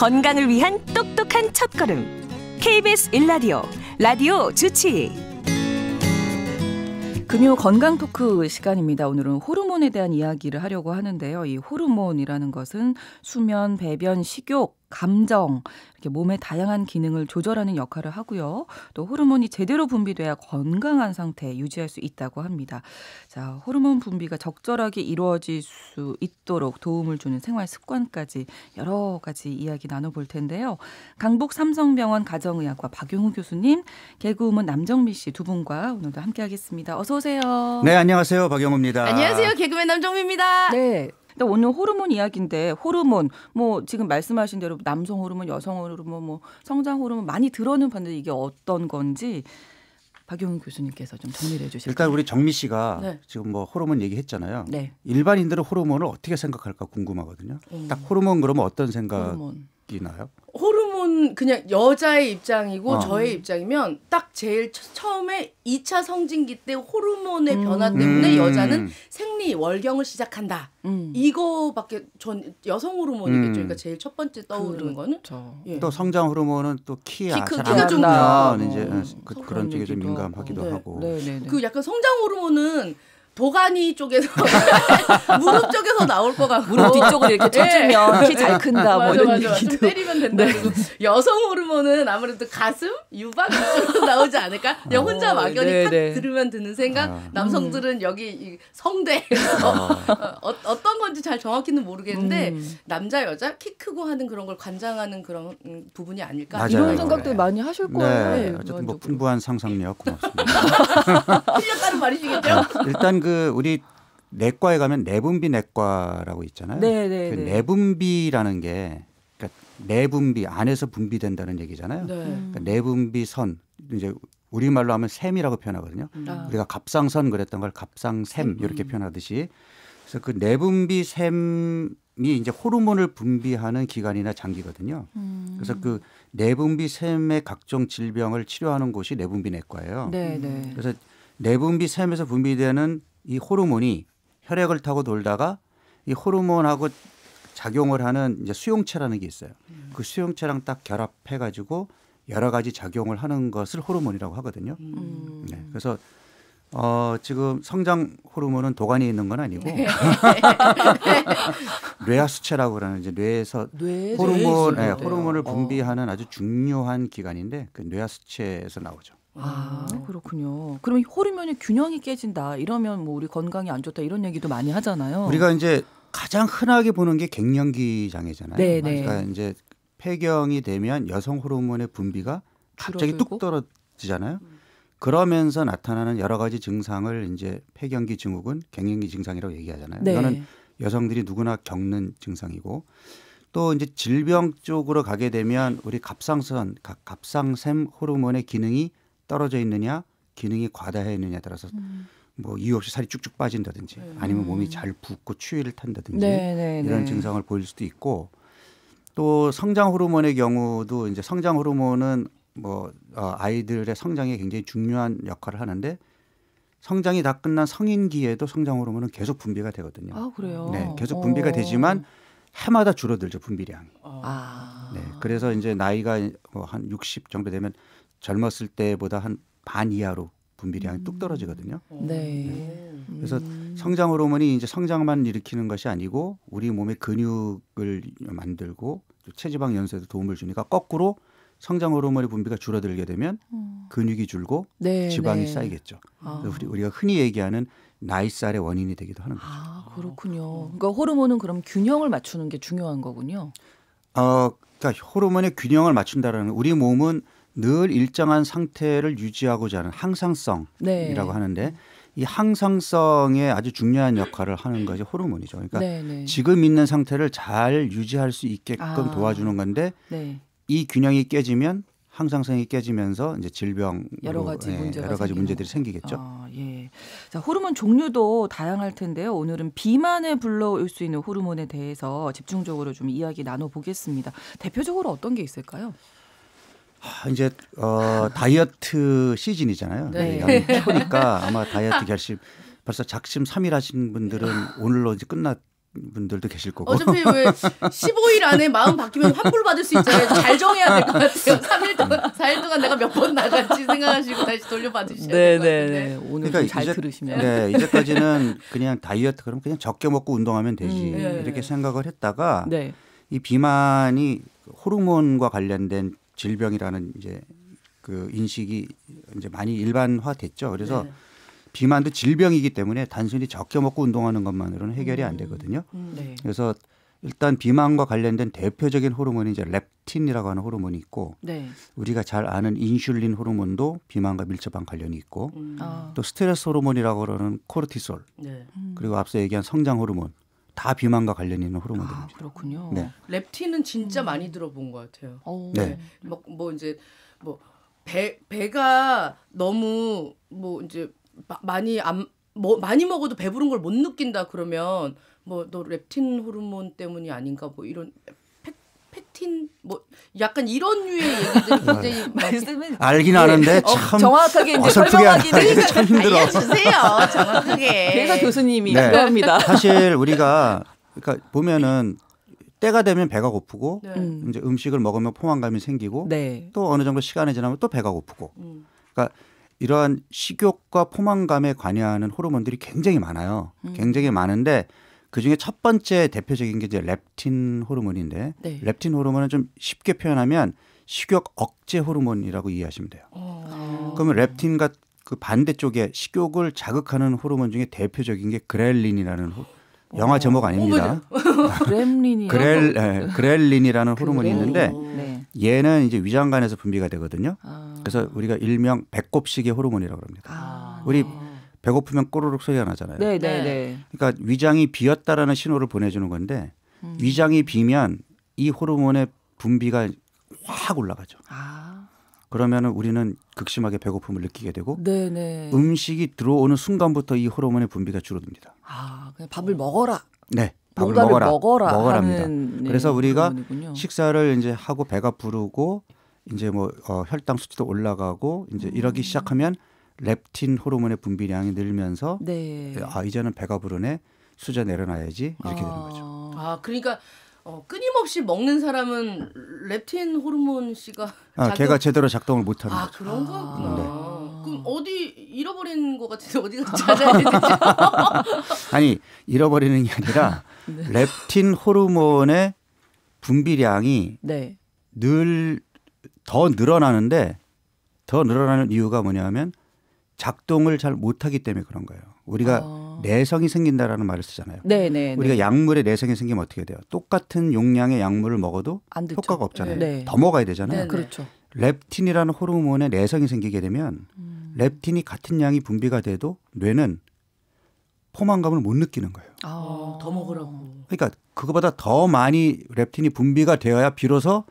건강을 위한 똑똑한 첫걸음. KBS 1라디오 라디오 주치. 금요 건강 토크 시간입니다. 오늘은 호르몬에 대한 이야기를 하려고 하는데요. 이 호르몬이라는 것은 수면, 배변, 식욕, 감정 이렇게 몸의 다양한 기능을 조절하는 역할을 하고요. 또 호르몬이 제대로 분비돼야 건강한 상태 유지할 수 있다고 합니다. 자, 호르몬 분비가 적절하게 이루어질 수 있도록 도움을 주는 생활 습관까지 여러 가지 이야기 나눠볼 텐데요. 강북 삼성병원 가정의학과 박용우 교수님, 개그우먼 남정미 씨 두 분과 오늘도 함께하겠습니다. 어서 오세요. 네, 안녕하세요. 박용우입니다. 안녕하세요. 개그맨 남정미입니다. 네. 오늘 호르몬 이야기인데 호르몬 뭐 지금 말씀하신 대로 남성 호르몬, 여성 호르몬, 뭐 성장 호르몬 많이 들어는 봤는데 이게 어떤 건지 박용훈 교수님께서 좀 정리를 해주실까요? 일단 우리 정미 씨가 네. 지금 뭐 호르몬 얘기했잖아요. 네. 일반인들은 호르몬을 어떻게 생각할까 궁금하거든요. 딱 호르몬 그러면 어떤 생각이 호르몬. 나요? 호르몬 그냥 여자의 입장이고 저의 입장이면 딱 제일 처음에 2차 성징기 때 호르몬의 변화 때문에 여자는 생리 월경을 시작한다. 이거밖에 전 여성 호르몬이겠죠. 그러니까 제일 첫 번째 떠오르는 거는. 예. 또 성장 호르몬은 또 키가 키가 좀 이제 그런 쪽에 좀 민감하기도 하고. 네. 그 약간 성장 호르몬은 도가니 쪽에서 무릎 쪽에서 나올 것 같고 무릎 뒤쪽으로 이렇게 젖으면 키 잘 큰다 뭐 이런 맞아. 얘기도. 좀 때리면 된다. 네. 그리고 여성 호르몬은 아무래도 가슴, 유방 이쪽으로 나오지 않을까? 그냥 혼자 막연히 네, 탁 네. 들으면 드는 생각. 남성들은 여기 이 성대에서 어떤 건지 잘 정확히는 모르겠는데 남자 여자 키 크고 하는 그런 걸 관장하는 그런 부분이 아닐까? 맞아요. 이런 생각들 많이 하실 거예요. 네, 어쨌든 뭐 풍부한 상상력 고맙습니다. 틀렸다는 말이시겠죠? 일단 그 우리 내과에 가면 내분비 내과라고 있잖아요. 네. 그 내분비라는 게 그러니까 내분비 안에서 분비된다는 얘기잖아요. 네. 그러니까 내분비선 이제 우리말로 하면 샘이라고 표현하거든요. 우리가 갑상선 그랬던 걸 갑상샘 이렇게 표현하듯이 그래서 그 내분비샘이 이제 호르몬을 분비하는 기관이나 장기거든요. 그래서 그 내분비샘의 각종 질병을 치료하는 곳이 내분비내과예요. 네. 그래서 내분비샘에서 분비되는 이 호르몬이 혈액을 타고 돌다가 이 호르몬하고 작용을 하는 이제 수용체라는 게 있어요. 그 수용체랑 딱 결합해 가지고 여러 가지 작용을 하는 것을 호르몬이라고 하거든요. 네. 그래서 지금 성장 호르몬은 도가니에 있는 건 아니고 뇌하수체라고 그러는 이제 뇌에서 호르몬을 분비하는 아주 중요한 기관인데 그 뇌하수체에서 나오죠. 그렇군요. 그럼 호르몬의 균형이 깨진다 이러면 뭐 우리 건강이 안 좋다 이런 얘기도 많이 하잖아요. 우리가 이제 가장 흔하게 보는 게 갱년기 장애잖아요. 네. 그러니까 이제 폐경이 되면 여성 호르몬의 분비가 갑자기 뚝 떨어지잖아요. 그러면서 나타나는 여러 가지 증상을 이제 폐경기 증후군, 갱년기 증상이라고 얘기하잖아요. 네. 이거는 여성들이 누구나 겪는 증상이고 또 이제 질병 쪽으로 가게 되면 우리 갑상샘 호르몬의 기능이 떨어져 있느냐, 기능이 과다해 있느냐에 따라서 뭐 이유 없이 살이 쭉쭉 빠진다든지 아니면 몸이 잘 붓고 추위를 탄다든지 이런 증상을 보일 수도 있고 또 성장 호르몬의 경우도 이제 성장 호르몬은 뭐 아이들의 성장에 굉장히 중요한 역할을 하는데 성장이 다 끝난 성인기에도 성장 호르몬은 계속 분비가 되거든요. 아, 그래요? 네, 계속 분비가 되지만 해마다 줄어들죠, 분비량이. 네, 그래서 이제 나이가 뭐 한 60 정도 되면 젊었을 때보다 한 반 이하로 분비량이 뚝 떨어지거든요. 네. 그래서 성장 호르몬이 이제 성장만 일으키는 것이 아니고 우리 몸의 근육을 만들고 또 체지방 연소에도 도움을 주니까 거꾸로 성장 호르몬의 분비가 줄어들게 되면 근육이 줄고 지방이 쌓이겠죠. 그래서 우리가 흔히 얘기하는 나이살의 원인이 되기도 하는 거죠. 그렇군요. 그러니까 호르몬은 그럼 균형을 맞추는 게 중요한 거군요. 그러니까 호르몬의 균형을 맞춘다라는 우리 몸은 늘 일정한 상태를 유지하고자 하는 항상성이라고 하는데 이 항상성에 아주 중요한 역할을 하는 것이 호르몬이죠. 그러니까 지금 있는 상태를 잘 유지할 수 있게끔 도와주는 건데 이 균형이 깨지면 항상성이 깨지면서 이제 질병 여러 가지 문제들이 생기겠죠. 자, 호르몬 종류도 다양할 텐데요. 오늘은 비만에 불러올 수 있는 호르몬에 대해서 집중적으로 좀 이야기 나눠보겠습니다. 대표적으로 어떤 게 있을까요? 이제 다이어트 시즌이잖아요. 초니까 아마 다이어트 결심 벌써 작심 3일 하신 분들은 오늘로 이제 분들도 계실 거고. 어차피 왜 15일 안에 마음 바뀌면 환불 받을 수 있잖아요. 잘 정해야 될 것 같아요. 3일 동안, 4일 동안 내가 몇 번 나갔지 생각하시고 다시 돌려받으셔야 될 것 같은데. 오늘 그러니까 잘 들으시면. 네, 이제까지는 그냥 다이어트 그럼 그냥 적게 먹고 운동하면 되지 이렇게 생각을 했다가 네. 이 비만이 호르몬과 관련된 질병이라는 이제 그 인식이 이제 많이 일반화됐죠. 그래서 비만도 질병이기 때문에 단순히 적게 먹고 운동하는 것만으로는 해결이 안 되거든요. 네. 그래서 일단 비만과 관련된 대표적인 호르몬이 이제 렙틴이라고 하는 호르몬이 있고 네. 우리가 잘 아는 인슐린 호르몬도 비만과 밀접한 관련이 있고 아. 또 스트레스 호르몬이라고 그러는 코르티솔 네. 그리고 앞서 얘기한 성장 호르몬 다 비만과 관련이 있는 호르몬들입니다. 그렇군요. 네. 렙틴은 진짜 많이 들어본 것 같아요. 네. 뭐 이제 뭐 배가 너무 뭐 이제 많이 많이 먹어도 배부른 걸 못 느낀다 그러면 뭐 너 렙틴 호르몬 때문이 아닌가 뭐 이런 펙틴 뭐 약간 이런 류의 얘기들이 굉장히 말씀은 알긴 아는데 참 정확하게 이제 어설프게 설명하기는 참 힘들어. 알려주세요 정확하게. 그래서 교수님이 네. 필요합니다. 사실 우리가 그러니까 보면은 때가 되면 배가 고프고 네. 이제 음식을 먹으면 포만감이 생기고 네. 또 어느 정도 시간이 지나면 또 배가 고프고 그러니까 이러한 식욕과 포만감에 관여하는 호르몬들이 굉장히 많아요. 굉장히 많은데 그중에 첫 번째 대표적인 게 이제 렙틴 호르몬인데 네. 렙틴 호르몬은 좀 쉽게 표현하면 식욕 억제 호르몬이라고 이해하시면 돼요. 그러면 렙틴과 그 반대쪽에 식욕을 자극하는 호르몬 중에 대표적인 게 그렐린이라는 영화 제목 아닙니다. 그렘린이요? 그렐린이라는 호르몬이 있는데 네. 얘는 이제 위장관에서 분비가 되거든요. 아. 그래서 우리가 일명 배꼽시계 호르몬이라고 합니다. 아. 우리 배고프면 꼬르륵 소리가 나잖아요. 네, 네, 네. 그러니까 위장이 비었다라는 신호를 보내주는 건데 위장이 비면 이 호르몬의 분비가 확 올라가죠. 아. 그러면은 우리는 극심하게 배고픔을 느끼게 되고 네, 네. 음식이 들어오는 순간부터 이 호르몬의 분비가 줄어듭니다. 아, 그냥 밥을 먹어라. 네, 밥을 뭔가를 먹어라, 먹어라합니다. 먹으랍니다. 그래서 우리가 식사를 이제 하고 배가 부르고 이제 뭐 혈당 수치도 올라가고 이제 이러기 시작하면 렙틴 호르몬의 분비량이 늘면서 네. 아 이제는 배가 부르네 수저 내려놔야지 이렇게 되는 거죠. 아 그러니까 끊임없이 먹는 사람은 렙틴 호르몬 씨가 걔가 제대로 작동을 못하는 아 거죠. 그런 거구나. 네. 그럼 어디 잃어버린 것 같은데 어디 찾아야 되지? 아니 잃어버리는 게 아니라 렙틴 호르몬의 분비량이 네. 늘 더 늘어나는데 더 늘어나는 이유가 뭐냐면 작동을 잘 못하기 때문에 그런 거예요. 우리가 내성이 생긴다라는 말을 쓰잖아요. 네, 네. 우리가 네. 약물에 내성이 생기면 어떻게 돼요? 똑같은 용량의 약물을 먹어도 안 듣죠. 효과가 없잖아요. 네. 더 먹어야 되잖아요. 네, 네. 그렇죠. 렙틴이라는 호르몬에 내성이 생기게 되면 렙틴이 같은 양이 분비가 돼도 뇌는 포만감을 못 느끼는 거예요. 더 먹으라고. 그러니까 그거보다 더 많이 렙틴이 분비가 되어야 비로소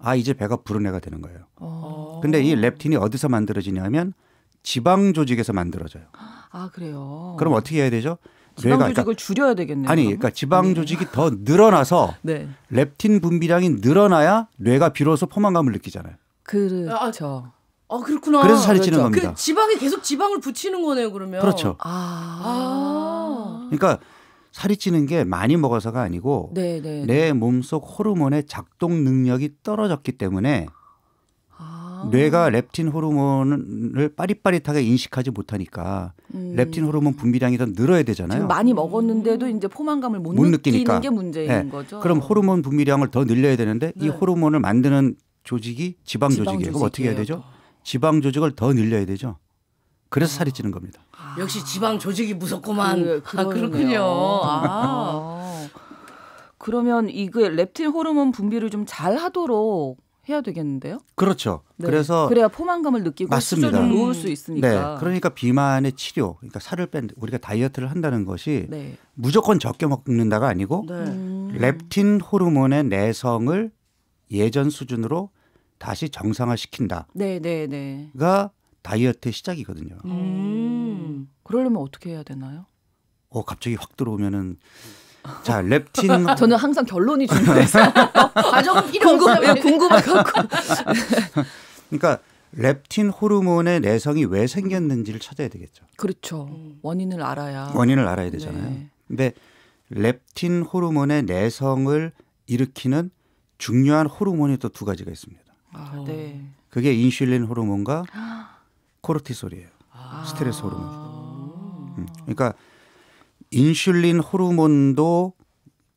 아 이제 배가 부른 애가 되는 거예요. 근데 이 렙틴이 어디서 만들어지냐면 지방 조직에서 만들어져요. 아, 그래요. 그럼 어떻게 해야 되죠? 지방 뇌가 조직을 줄여야 되겠네요. 아니 그러니까 지방 조직이 더 늘어나서 네. 렙틴 분비량이 늘어나야 뇌가 비로소 포만감을 느끼잖아요. 그렇죠. 아 그렇구나. 그래서 살이 찌는 그렇죠. 겁니다. 그 지방에 계속 지방을 붙이는 거네요 그러면. 그렇죠. 그러니까 살이 찌는 게 많이 먹어서가 아니고 네, 네. 내 몸속 호르몬의 작동 능력이 떨어졌기 때문에 뇌가 렙틴 호르몬을 빠릿빠릿하게 인식하지 못하니까 렙틴 호르몬 분비량이 더 늘어야 되잖아요. 지금 많이 먹었는데도 이제 포만감을 못 느끼니까. 느끼는 게 문제인 네. 거죠. 그럼 호르몬 분비량을 더 늘려야 되는데 이 호르몬을 만드는 조직이 지방 조직이에요. 그럼 어떻게 해야 되죠? 지방 조직을 더 늘려야 되죠. 그래서 살이 찌는 겁니다. 역시 지방 조직이 무섭구만. 그러네요. 그렇군요. 그러면 이게 렙틴 호르몬 분비를 좀 잘 하도록 해야 되겠는데요? 그렇죠. 네. 그래서 그래야 포만감을 느끼고 맞습니다. 수준을 놓을 수 있으니까. 네, 그러니까 비만의 치료, 그러니까 살을 뺀 우리가 다이어트를 한다는 것이 네. 무조건 적게 먹는다가 아니고 네. 렙틴 호르몬의 내성을 예전 수준으로 다시 정상화시킨다가 네, 네, 네. 다이어트의 시작이거든요. 그러려면 어떻게 해야 되나요? 갑자기 확 들어오면은 자 렙틴 저는 항상 결론이 중요해서 과정은 필요 없어요. 궁금해갖고. 그러니까 렙틴 호르몬의 내성이 왜 생겼는지를 찾아야 되겠죠. 그렇죠. 원인을 알아야. 원인을 알아야 되잖아요. 네. 근데 렙틴 호르몬의 내성을 일으키는 중요한 호르몬이 또 두 가지가 있습니다. 네. 그게 인슐린 호르몬과 코르티솔이에요. 스트레스 호르몬. 그러니까 인슐린 호르몬도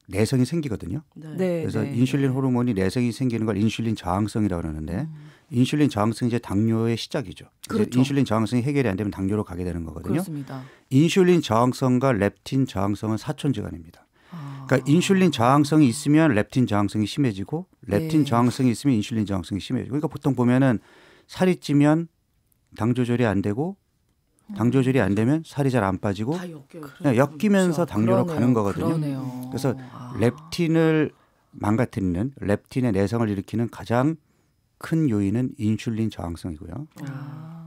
내성이 생기거든요. 네. 그래서 네. 인슐린 호르몬이 내성이 생기는 걸 인슐린 저항성이라고 그러는데 인슐린 저항성이 이제 당뇨의 시작이죠. 그렇죠. 인슐린 저항성이 해결이 안 되면 당뇨로 가게 되는 거거든요. 그렇습니다. 인슐린 저항성과 렙틴 저항성은 사촌지간입니다. 그러니까 인슐린 저항성이 있으면 렙틴 저항성이 심해지고 렙틴 네. 저항성이 있으면 인슐린 저항성이 심해지고 그러니까 보통 보면은 살이 찌면 당 조절이 안 되고 당 조절이 안 되면 살이 잘 안 빠지고 다 엮여요. 그냥 엮이면서 당뇨로 가는 거거든요. 그러네요. 그래서 렙틴을 망가뜨리는 렙틴의 내성을 일으키는 가장 큰 요인은 인슐린 저항성이고요.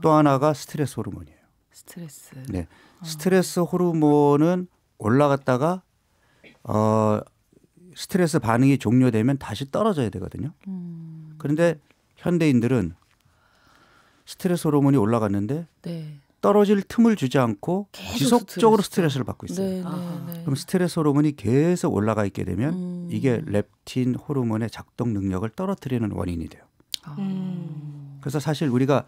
또 하나가 스트레스 호르몬이에요. 스트레스. 네, 스트레스 호르몬은 올라갔다가 스트레스 반응이 종료되면 다시 떨어져야 되거든요. 그런데 현대인들은 스트레스 호르몬이 올라갔는데 네. 떨어질 틈을 주지 않고 계속 지속적으로 스트레스를 받고 있어요. 네, 네, 네. 그럼 스트레스 호르몬이 계속 올라가 있게 되면 이게 렙틴 호르몬의 작동 능력을 떨어뜨리는 원인이 돼요. 그래서 사실 우리가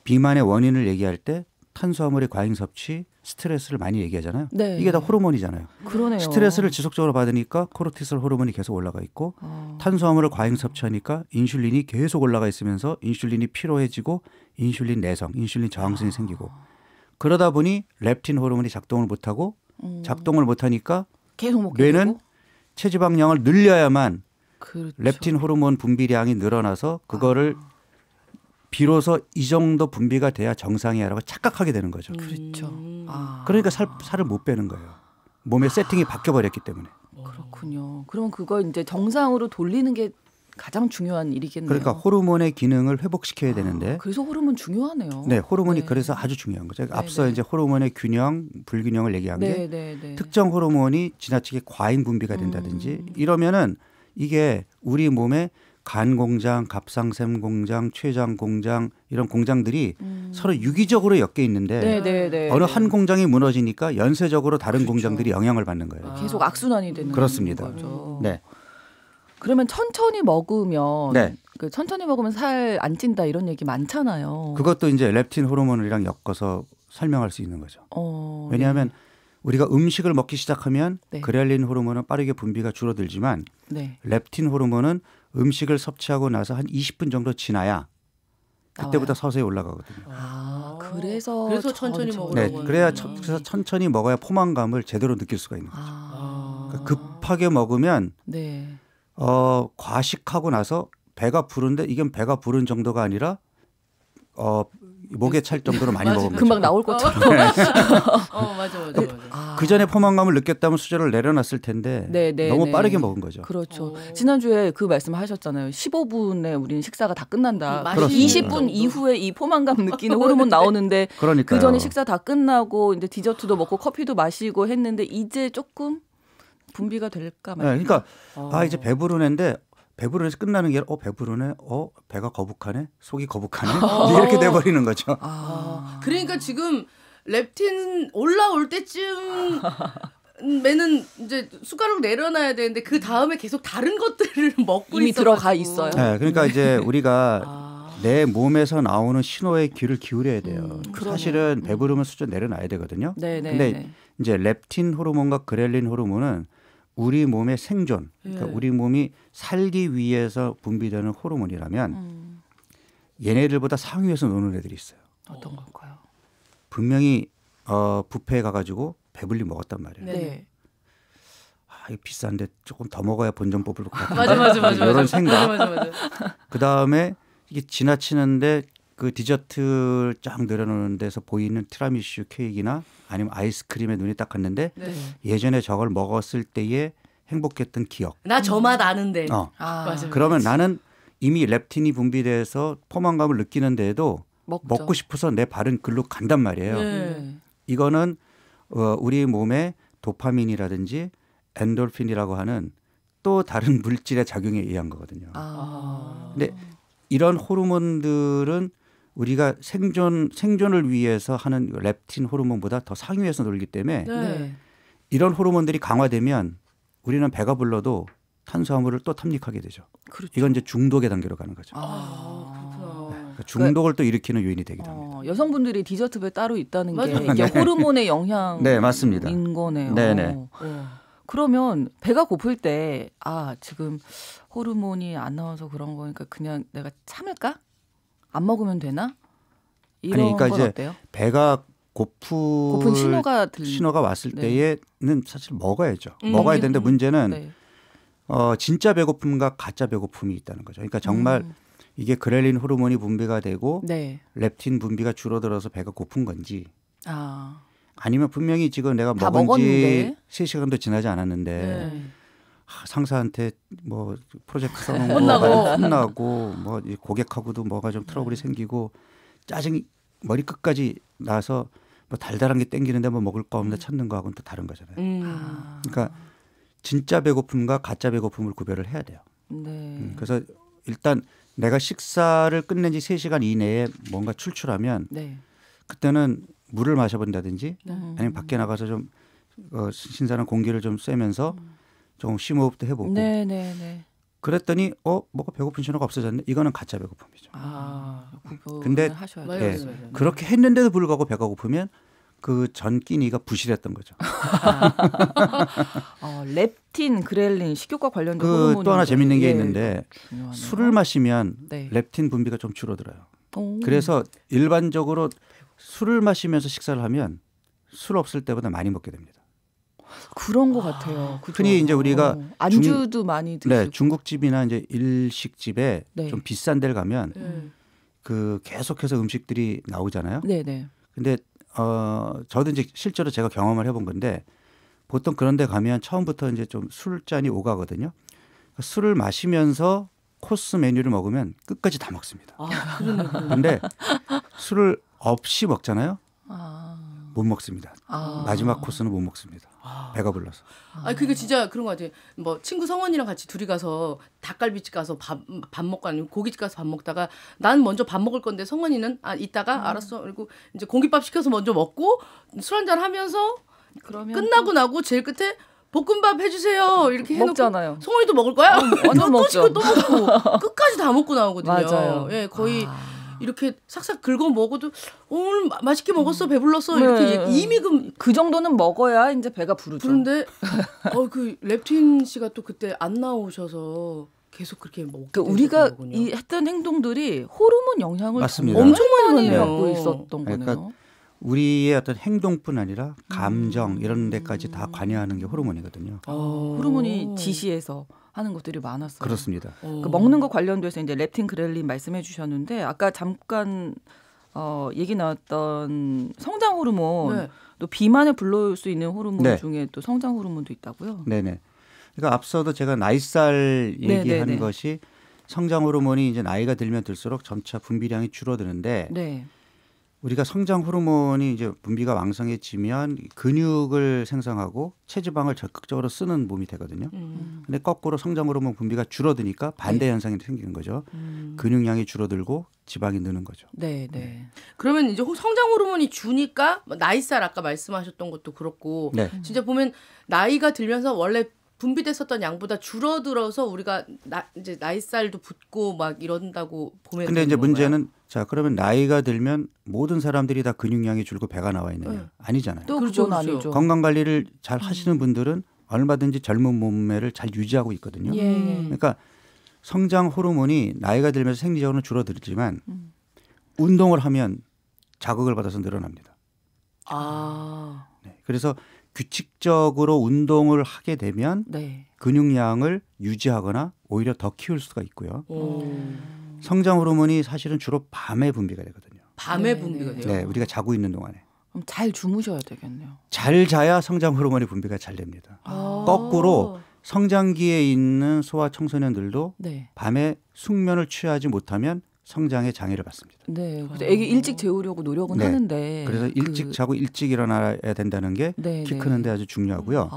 비만의 원인을 얘기할 때 탄수화물의 과잉 섭취, 스트레스를 많이 얘기하잖아요. 네. 이게 다 호르몬이잖아요. 그러네요. 스트레스를 지속적으로 받으니까 코르티솔 호르몬이 계속 올라가 있고 탄수화물을 과잉 섭취하니까 인슐린이 계속 올라가 있으면서 인슐린이 피로해지고 인슐린 내성, 인슐린 저항성이 생기고 그러다 보니 렙틴 호르몬이 작동을 못하고 작동을 못하니까 계속 먹게 뇌는 되고. 체지방량을 늘려야만 그렇죠. 렙틴 호르몬 분비량이 늘어나서 그거를 비로소 이 정도 분비가 돼야 정상이야라고 착각하게 되는 거죠. 그렇죠. 그러니까 살을 못 빼는 거예요. 몸의 세팅이 바뀌어버렸기 때문에. 그렇군요. 그러면 그거 이제 정상으로 돌리는 게 가장 중요한 일이겠네요. 그러니까 호르몬의 기능을 회복시켜야 되는데. 그래서 호르몬 중요하네요. 네, 호르몬이 네. 그래서 아주 중요한 거죠. 네, 앞서 네. 이제 호르몬의 균형, 불균형을 얘기한 게 네. 특정 호르몬이 지나치게 과잉 분비가 된다든지 이러면은 이게 우리 몸에 간 공장, 갑상샘 공장, 췌장 공장 이런 공장들이 서로 유기적으로 엮여 있는데 네. 어느 한 공장이 무너지니까 연쇄적으로 다른 그렇죠. 공장들이 영향을 받는 거예요. 계속 악순환이 되는 그렇습니다. 거죠. 네. 그러면 천천히 먹으면 네. 그 천천히 먹으면 살 안 찐다 이런 얘기 많잖아요. 그것도 이제 렙틴 호르몬이랑 엮어서 설명할 수 있는 거죠. 왜냐하면 우리가 음식을 먹기 시작하면 네. 그렐린 호르몬은 빠르게 분비가 줄어들지만 네. 렙틴 호르몬은 음식을 섭취하고 나서 한 20분 정도 지나야 그때부터 나와요? 서서히 올라가거든요. 그래서 천천히 네, 먹으라고 그래야 하는구나. 그래서 천천히 먹어야 포만감을 제대로 느낄 수가 있는 거죠. 그러니까 급하게 먹으면 네. 과식하고 나서 배가 부른데 이건 배가 부른 정도가 아니라 목에 찰 정도로 많이 맞아. 먹은 거죠. 금방 나올 것처럼. 맞아. 그 전에 포만감을 느꼈다면 수저를 내려놨을 텐데 네, 너무 네. 빠르게 먹은 거죠. 그렇죠. 지난주에 그 말씀하셨잖아요. 15분에 우리는 식사가 다 끝난다. 그렇습니다. 20분 이후에 이 포만감 느끼는 호르몬 나오는데 그러니까요. 그 전에 식사 다 끝나고 이제 디저트도 먹고 커피도 마시고 했는데 이제 조금 분비가 될까 말까. 네, 그러니까 이제 배부르는데 배부르면서 끝나는 게 배부르네. 배가 거북하네. 속이 거북하네. 이렇게 돼 버리는 거죠. 그러니까 지금 렙틴 올라올 때쯤 매는 이제 숟가락 내려놔야 되는데 그 다음에 계속 다른 것들을 먹고 이미 있어가지고. 들어가 있어요. 네, 그러니까 이제 우리가 내 몸에서 나오는 신호에 귀를 기울여야 돼요. 사실은 배부르면 수저 내려놔야 되거든요. 네. 근데 이제 렙틴 호르몬과 그렐린 호르몬은 우리 몸의 생존, 그러니까 우리 몸이 살기 위해서 분비되는 호르몬이라면 얘네들보다 상위에서 노는 애들이 있어요. 어떤 걸까요? 분명히 뷔페에 가가지고 배불리 먹었단 말이에요. 네. 이거 비싼데 조금 더 먹어야 본전 뽑을 것 같아. 맞아. 이런 생각. 맞아. 그 다음에 이게 지나치는데 그 디저트 쫙 내려놓는 데서 보이는 티라미슈 케이크나 아니면 아이스크림에 눈이 딱 갔는데 예전에 저걸 먹었을 때의 행복했던 기억. 나 저 맛 아는데. 맞아요. 그러면 나는 이미 렙틴이 분비돼서 포만감을 느끼는데도 먹고 싶어서 내 발은 글로 간단 말이에요. 네. 이거는 우리 몸에 도파민이라든지 엔돌핀이라고 하는 또 다른 물질의 작용에 의한 거거든요. 근데 이런 호르몬들은 우리가 생존을 위해서 하는 렙틴 호르몬보다 더 상위에서 놀기 때문에 네. 이런 호르몬들이 강화되면 우리는 배가 불러도 탄수화물을 또 탐닉하게 되죠. 그렇죠. 이건 이제 중독의 단계로 가는 거죠. 그렇구나. 그러니까 중독을 또 일으키는 요인이 되기도 합니다. 여성분들이 디저트배 따로 있다는 게 맞아요. 이게 호르몬의 영향인 네, 맞습니다. 거네요. 네네. 그러면 배가 고플 때 지금 호르몬이 안 나와서 그런 거니까 그냥 내가 참을까? 안 먹으면 되나? 이런 그러니까 건 이제 어때요? 배가 고픈 신호가 왔을 네. 때에는 사실 먹어야죠. 먹어야 되는데 문제는 네. 진짜 배고픔과 가짜 배고픔이 있다는 거죠. 그러니까 정말 이게 그렐린 호르몬이 분비가 되고 네. 렙틴 분비가 줄어들어서 배가 고픈 건지 아니면 분명히 지금 내가 다 먹은 먹었는데. 지 3시간도 지나지 않았는데 네. 상사한테 뭐 프로젝트 써놓은 혼나고. 혼나고 뭐 고객하고도 뭐가 좀 트러블이 생기고 짜증이 머리 끝까지 나서 뭐 달달한 게 땡기는데 뭐 먹을 거 없는데 찾는 거하고는 또 다른 거잖아요. 그러니까 진짜 배고픔과 가짜 배고픔을 구별을 해야 돼요. 네. 그래서 일단 내가 식사를 끝낸 지 3시간 이내에 뭔가 출출하면 네. 그때는 물을 마셔본다든지 아니면 밖에 나가서 좀 신선한 공기를 좀 쐬면서 좀 심호흡도 해보고 네. 그랬더니 뭐가 배고픈 신호가 없어졌네. 이거는 가짜 배고픔이죠. 근데 하셔야 맞아요. 돼요. 네. 맞아요. 그렇게 했는데도 불구하고 배가 고프면 그 전 끼니가 부실했던 거죠. 렙틴, 그렐린, 식욕과 관련된 그 호르몬이 또 하나 재밌는 게 예, 있는데 중요하네요. 술을 마시면 네. 렙틴 분비가 좀 줄어들어요. 오. 그래서 일반적으로 술을 마시면서 식사를 하면 술 없을 때보다 많이 먹게 됩니다. 그런 것 같아요. 그죠? 흔히 이제 우리가 안주도 많이 드시고 네, 중국집이나 이제 일식집에 네. 좀 비싼 데를 가면 네. 그 계속해서 음식들이 나오잖아요. 네네. 근데 저도 이제 실제로 제가 경험을 해본 건데 보통 그런 데 가면 처음부터 이제 좀 술잔이 오가거든요. 술을 마시면서 코스 메뉴를 먹으면 끝까지 다 먹습니다. 그런데 술을 없이 먹잖아요. 못 먹습니다. 마지막 코스는 못 먹습니다. 배가 불러서. 그게 진짜 그런 것 같아요. 뭐 친구 성원이랑 같이 둘이 가서 닭갈비집 가서 밥 먹고 아니면 고깃집 가서 밥 먹다가 난 먼저 밥 먹을 건데 성원이는 이따가 알았어. 그리고 이제 공깃밥 시켜서 먼저 먹고 술 한잔 하면서 그러면 끝나고 나고 제일 끝에 볶음밥 해주세요 이렇게 해놓고 먹잖아요. 성원이도 먹을 거야? 완전 또 먹죠. 시켜 또 먹고 끝까지 다 먹고 나오거든요. 맞아요. 예, 거의 이렇게 삭삭 긁어 먹어도 오늘 맛있게 먹었어 배불렀어 이렇게 이미 그 정도는 먹어야 이제 배가 부르죠. 그런데 그 렙틴 씨가 또 그때 안 나오셔서 계속 그렇게 먹게 그러니까 우리가 되셨군요. 이 했던 행동들이 호르몬 영향을 맞습니다. 엄청 많이 많이 받네요. 받고 있었던 그러니까 거네요. 우리의 어떤 행동뿐 아니라 감정 이런 데까지 다 관여하는 게 호르몬이거든요. 호르몬이 지시해서 하는 것들이 많았어요. 그렇습니다. 그 먹는 거 관련돼서 이제 렙틴, 그렐린 말씀해 주셨는데 아까 잠깐 얘기 나왔던 성장 호르몬 네. 또 비만을 불러올 수 있는 호르몬 네. 중에 또 성장 호르몬도 있다고요? 네네. 그러니까 앞서도 제가 나이살 얘기한 네네네. 것이 성장 호르몬이 이제 나이가 들면 들수록 점차 분비량이 줄어드는데 네. 우리가 성장 호르몬이 이제 분비가 왕성해지면 근육을 생성하고 체지방을 적극적으로 쓰는 몸이 되거든요. 근데 거꾸로 성장 호르몬 분비가 줄어드니까 반대 현상이 생기는 거죠. 근육량이 줄어들고 지방이 느는 거죠. 네, 네. 그러면 이제 성장 호르몬이 주니까 나이살 아까 말씀하셨던 것도 그렇고 네. 진짜 보면 나이가 들면서 원래 분비됐었던 양보다 줄어들어서 우리가 이제 나이살도 붙고 막 이런다고 보면 근데 이제 되는 건가요? 문제는 자 그러면 나이가 들면 모든 사람들이 다 근육량이 줄고 배가 나와 있느냐 아니잖아요. 또 그렇죠, 그건 그렇죠. 아니죠. 건강 관리를 잘 하시는 분들은 얼마든지 젊은 몸매를 잘 유지하고 있거든요. 예. 그러니까 성장 호르몬이 나이가 들면서 생리적으로는 줄어들지만 운동을 하면 자극을 받아서 늘어납니다. 네. 그래서 규칙적으로 운동을 하게 되면 네. 근육량을 유지하거나 오히려 더 키울 수가 있고요. 성장 호르몬이 사실은 주로 밤에 분비가 되거든요. 밤에 네, 분비가 네. 돼요. 네, 우리가 자고 있는 동안에. 그럼 잘 주무셔야 되겠네요. 잘 자야 성장 호르몬이 분비가 잘 됩니다. 거꾸로 성장기에 있는 소아 청소년들도 네. 밤에 숙면을 취하지 못하면 성장에 장애를 받습니다. 네. 그래서 애기 일찍 재우려고 노력은 네. 하는데 그래서 일찍 자고 일찍 일어나야 된다는 게 네, 키 네. 크는데 아주 중요하고요.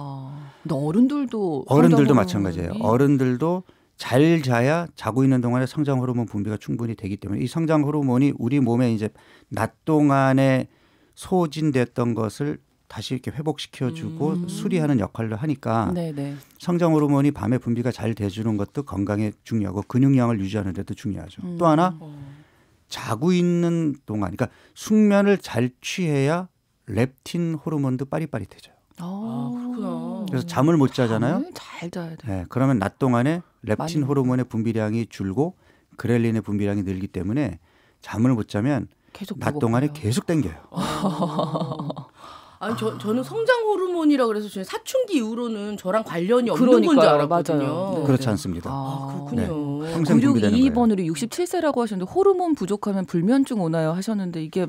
근데 어른들도 어른들도 성장 마찬가지예요. 호르몬이- 어른들도 잘 자야 자고 있는 동안에 성장 호르몬 분비가 충분히 되기 때문에 이 성장 호르몬이 우리 몸에 이제 낮 동안에 소진됐던 것을 다시 이렇게 회복시켜주고 수리하는 역할을 하니까 네네. 성장 호르몬이 밤에 분비가 잘 돼주는 것도 건강에 중요하고 근육량을 유지하는 데도 중요하죠. 또 하나 자고 있는 동안 그러니까 숙면을 잘 취해야 렙틴 호르몬도 빠릿빠릿해져요. 그렇구나. 그래서 잠을 못 자잖아요. 잘 자야 돼. 네, 그러면 낮 동안에 렙틴 많이 호르몬의 분비량이 줄고 그렐린의 분비량이 늘기 때문에 잠을 못 자면 계속 낮 동안에 계속 땡겨요. 아니 저는 성장 호르몬이라 그래서 저는 사춘기 이후로는 저랑 관련이 없는 건 줄 알았거든요. 맞아요. 네. 그렇지 않습니다. 그렇군요. 네. 평생 분비되는 거예요. 9622번으로 67세라고 하셨는데 호르몬 부족하면 불면증 오나요 하셨는데 이게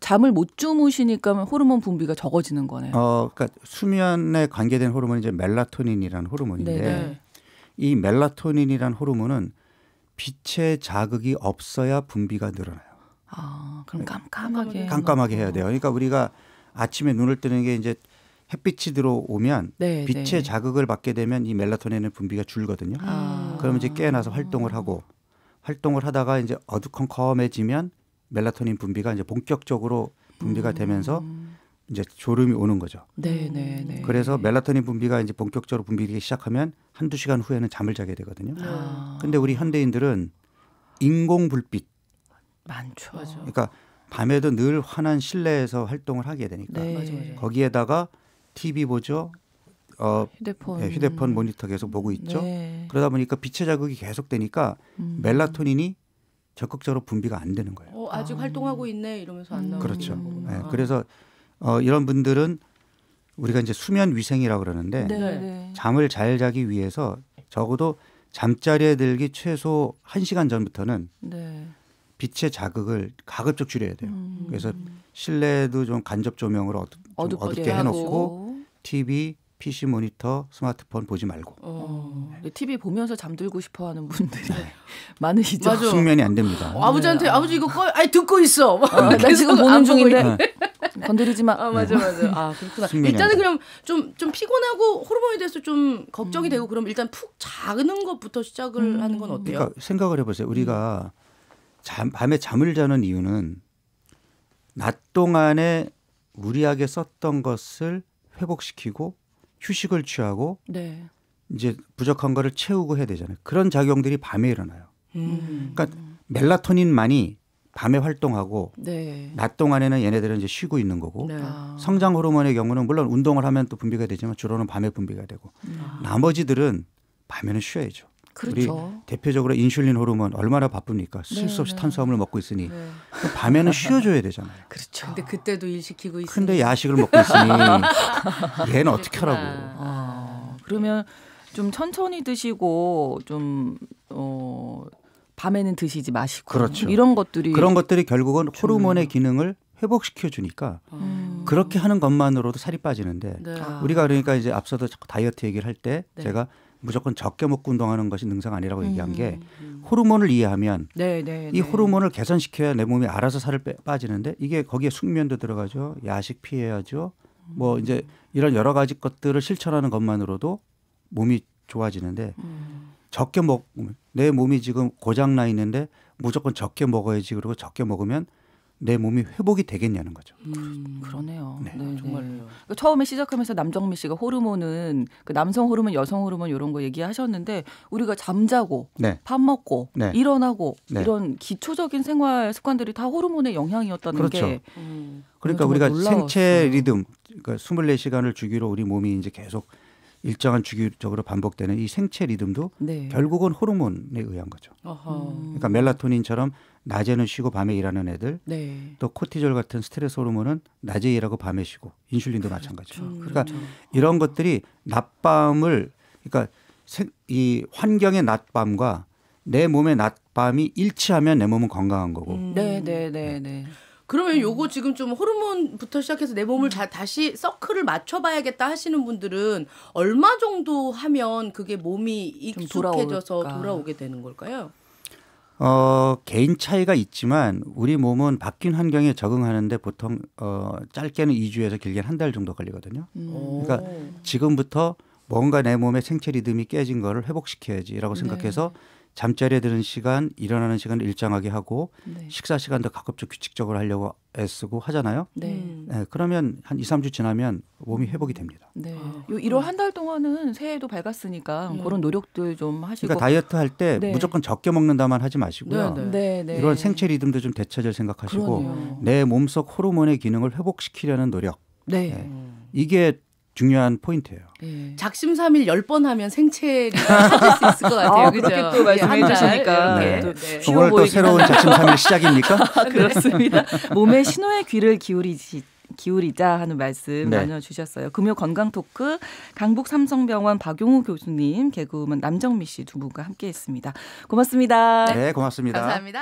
잠을 못 주무시니까 호르몬 분비가 적어지는 거네요. 그러니까 수면에 관계된 호르몬이 이제 멜라토닌이라는 호르몬인데 네. 이 멜라토닌이라는 호르몬은 빛의 자극이 없어야 분비가 늘어나요. 그럼 깜깜하게 해야 돼요. 그러니까 우리가 아침에 눈을 뜨는 게 이제 햇빛이 들어오면 빛의 자극을 받게 되면 이 멜라토닌의 분비가 줄거든요. 그러면 이제 깨어나서 활동을 하다가 이제 어두컴컴해지면 멜라토닌 분비가 이제 본격적으로 분비가 되면서 이제 졸음이 오는 거죠. 네네네. 그래서 멜라토닌 분비가 이제 본격적으로 분비되기 시작하면 한두 시간 후에는 잠을 자게 되거든요. 근데 우리 현대인들은 인공 불빛 많죠. 그러니까 밤에도 늘 환한 실내에서 활동을 하게 되니까 거기에다가 TV 보죠. 휴대폰 모니터 계속 보고 있죠. 그러다 보니까 빛의 자극이 계속 되니까 멜라토닌이 적극적으로 분비가 안 되는 거예요. 아직 활동하고 있네 이러면서 안 나오는 그렇죠. 거구나. 네, 그래서 이런 분들은 우리가 이제 수면 위생이라고 그러는데 잠을 잘 자기 위해서 적어도 잠자리에 들기 최소 1시간 전부터는 빛의 자극을 가급적 줄여야 돼요. 그래서 실내도 좀 간접 조명으로 좀 어둡게 해놓고 TV, PC 모니터, 스마트폰 보지 말고. TV 보면서 잠들고 싶어하는 분들이 많으시죠. 맞아. 숙면이 안 됩니다. 아버지한테 아버지 이거 아니 듣고 있어. 나 지금 보는 중인데 건드리지 마. 맞아. 그렇구나. 일단은 그럼 좀 피곤하고 호르몬에 대해서 좀 걱정이 되고 그럼 일단 푹 자는 것부터 시작을 하는 건 어때요? 그러니까 생각을 해보세요. 우리가 밤에 잠을 자는 이유는 낮 동안에 무리하게 썼던 것을 회복시키고 휴식을 취하고 이제 부족한 거를 채우고 해야 되잖아요. 그런 작용들이 밤에 일어나요. 그러니까 멜라토닌만이 밤에 활동하고 낮 동안에는 얘네들은 이제 쉬고 있는 거고 성장 호르몬의 경우는 물론 운동을 하면 또 분비가 되지만 주로는 밤에 분비가 되고 나머지들은 밤에는 쉬어야죠. 그렇죠. 우리 대표적으로 인슐린 호르몬 얼마나 바쁩니까? 쓸 수 없이 탄수화물을 먹고 있으니 밤에는 쉬어줘야 되잖아요. 그렇죠. 근데 그때도 일 시키고 있으니. 근데 야식을 먹고 있으니 얘는 어떻게 하라고. 그러면 좀 천천히 드시고 좀 밤에는 드시지 마시고 그렇죠. 이런 것들이 그런 것들이 결국은 호르몬의 기능을 회복시켜 주니까 그렇게 하는 것만으로도 살이 빠지는데 우리가 그러니까 이제 앞서도 다이어트 얘기를 할 때 제가 무조건 적게 먹고 운동하는 것이 능사가 아니라고 얘기한 게 호르몬을 이해하면 이 호르몬을 개선시켜야 내 몸이 알아서 살을 빠지는데 이게 거기에 숙면도 들어가죠. 야식 피해야죠. 뭐 이제 이런 여러 가지 것들을 실천하는 것만으로도 몸이 좋아지는데 적게 먹으면 내 몸이 지금 고장 나 있는데 무조건 적게 먹어야지 그러고 적게 먹으면 내 몸이 회복이 되겠냐는 거죠. 그러네요. 네. 정말요. 그러니까 처음에 시작하면서 남정미 씨가 호르몬은 그 남성 호르몬, 여성 호르몬 이런 거 얘기하셨는데 우리가 잠자고 밥 먹고 일어나고 이런 기초적인 생활 습관들이 다 호르몬의 영향이었다는 그렇죠. 게 그러니까 우리가 생체 리듬 그러니까 24시간을 주기로 우리 몸이 이제 계속 일정한 주기적으로 반복되는 이 생체 리듬도 결국은 호르몬에 의한 거죠. 그러니까 멜라토닌처럼 낮에는 쉬고 밤에 일하는 애들 또 코티졸 같은 스트레스 호르몬은 낮에 일하고 밤에 쉬고 인슐린도 마찬가지죠. 그러니까 이런 것들이 낮밤을 그러니까 이 환경의 낮밤과 내 몸의 낮밤이 일치하면 내 몸은 건강한 거고. 그러면 요거 지금 좀 호르몬부터 시작해서 내 몸을 다시 서클을 맞춰봐야겠다 하시는 분들은 얼마 정도 하면 그게 몸이 익숙해져서 돌아오게 되는 걸까요? 개인 차이가 있지만 우리 몸은 바뀐 환경에 적응하는데 보통 짧게는 2주에서 길게는 한 달 정도 걸리거든요. 그러니까 지금부터 뭔가 내 몸의 생체 리듬이 깨진 거를 회복시켜야지라고 생각해서 잠자리에 드는 시간, 일어나는 시간을 일정하게 하고 네. 식사 시간도 가급적 규칙적으로 하려고 애쓰고 하잖아요. 네. 네, 그러면 한 2, 3주 지나면 몸이 회복이 됩니다. 네. 요 1월 한 달 동안은 새해도 밝았으니까 그런 노력들 좀 하시고. 그러니까 다이어트 할 때 네. 무조건 적게 먹는다만 하지 마시고요. 네, 네, 네. 이런 생체 리듬도 좀 되찾을 생각하시고 그러네요. 내 몸속 호르몬의 기능을 회복시키려는 노력. 네. 네. 이게 중요한 포인트예요. 네. 작심삼일 10번 하면 생체를 찾을 수 있을 것 같아요. 그죠? 그렇게 또 말씀해 한 달 주시니까. 이렇게. 또 네. 쉬워 오늘 또 보이긴 새로운 합니다. 작심삼일 시작입니까? 그렇습니다. 몸의 신호에 귀를 기울이자 하는 말씀 네. 나눠주셨어요. 금요 건강 토크 강북 삼성병원 박용우 교수님, 개그우먼 남정미 씨 두 분과 함께했습니다. 고맙습니다. 네, 고맙습니다. 감사합니다.